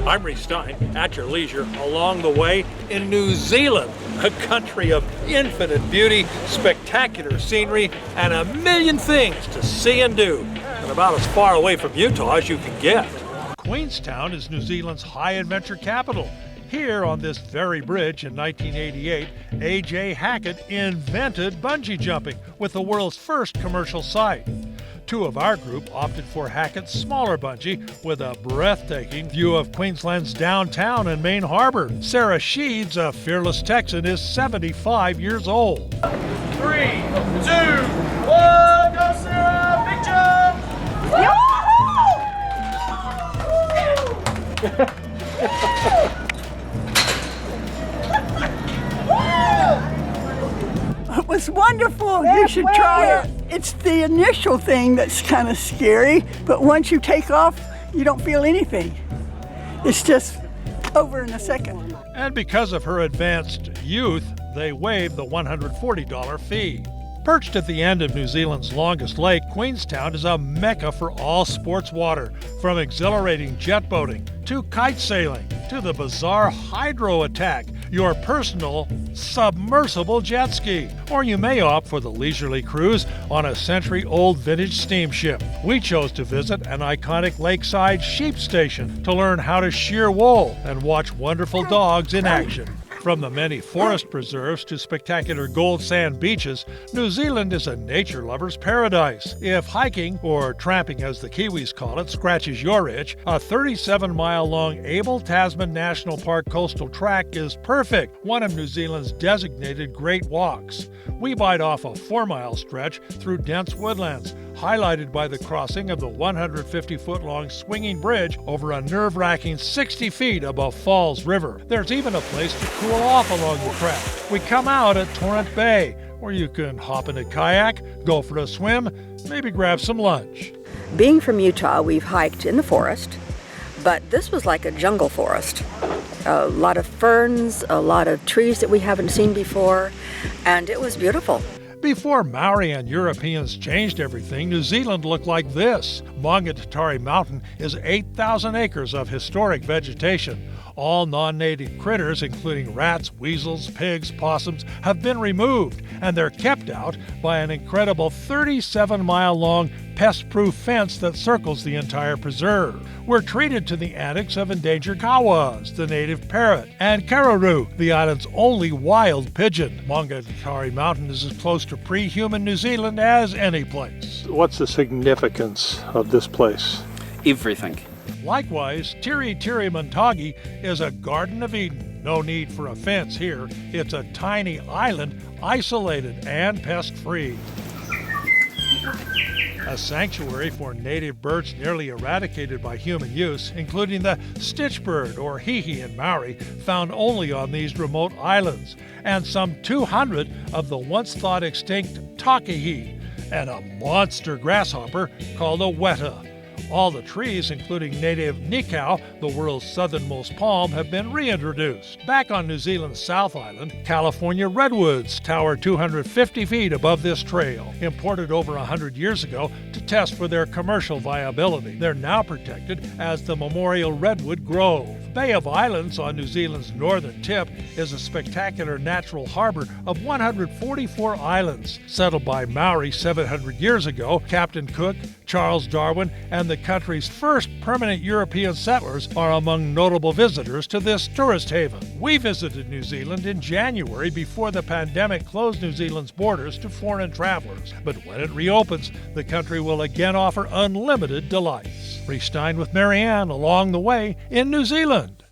I'm Reece Stein, at your leisure, along the way in New Zealand, a country of infinite beauty, spectacular scenery, and a million things to see and do, and about as far away from Utah as you can get. Queenstown is New Zealand's high adventure capital. Here on this very bridge in 1988, A.J. Hackett invented bungee jumping with the world's first commercial site. Two of our group opted for Hackett's smaller bungee with a breathtaking view of Queensland's downtown and main harbor. Sarah Sheeds, a fearless Texan, is 75 years old. 3, 2, 1, go Sarah, big jump! It was wonderful. You should try it. It's the initial thing that's kind of scary, but once you take off, you don't feel anything. It's just over in a second. And because of her advanced youth, they waived the $140 fee. Perched at the end of New Zealand's longest lake, Queenstown is a mecca for all sports water, from exhilarating jet boating to kite sailing to the bizarre hydro attack, your personal submersible jet ski. Or you may opt for the leisurely cruise on a century-old vintage steamship. We chose to visit an iconic lakeside sheep station to learn how to shear wool and watch wonderful dogs in action. From the many forest preserves to spectacular gold sand beaches, New Zealand is a nature lover's paradise. If hiking, or tramping as the Kiwis call it, scratches your itch, a 37-mile-long Abel Tasman National Park coastal track is perfect, one of New Zealand's designated great walks. We bite off a 4-mile stretch through dense woodlands, highlighted by the crossing of the 150-foot-long swinging bridge over a nerve-wracking 60 feet above Falls River. There's even a place to cool off along the track. We come out at Torrent Bay, where you can hop in a kayak, go for a swim, maybe grab some lunch. Being from Utah, we've hiked in the forest, but this was like a jungle forest. A lot of ferns, a lot of trees that we haven't seen before, and it was beautiful. Before Maori and Europeans changed everything, New Zealand looked like this. Mangatatari Mountain is 8,000 acres of historic vegetation. All non-native critters, including rats, weasels, pigs, possums, have been removed, and they're kept out by an incredible 37-mile-long pest-proof fence that circles the entire preserve. We're treated to the antics of endangered kawas, the native parrot, and karuru, the island's only wild pigeon. Mangatatari Mountain is as close to pre-human New Zealand as any place. What's the significance of this place? Everything. Likewise, Tiri Tiri Montagi is a Garden of Eden. No need for a fence here. It's a tiny island, isolated and pest-free. A sanctuary for native birds nearly eradicated by human use, including the stitchbird, or hihi in Maori, found only on these remote islands, and some 200 of the once-thought extinct takihi, and a monster grasshopper called a weta. All the trees, including native nikau, the world's southernmost palm, have been reintroduced. Back on New Zealand's South Island, California redwoods tower 250 feet above this trail. Imported over 100 years ago to test for their commercial viability, they're now protected as the Memorial Redwood Grove. Bay of Islands on New Zealand's northern tip is a spectacular natural harbor of 144 islands. Settled by Maori 700 years ago, Captain Cook, Charles Darwin, and the country's first permanent European settlers are among notable visitors to this tourist haven. We visited New Zealand in January before the pandemic closed New Zealand's borders to foreign travelers. But when it reopens, the country will again offer unlimited delights. Reece Stein with Marianne along the way in New Zealand.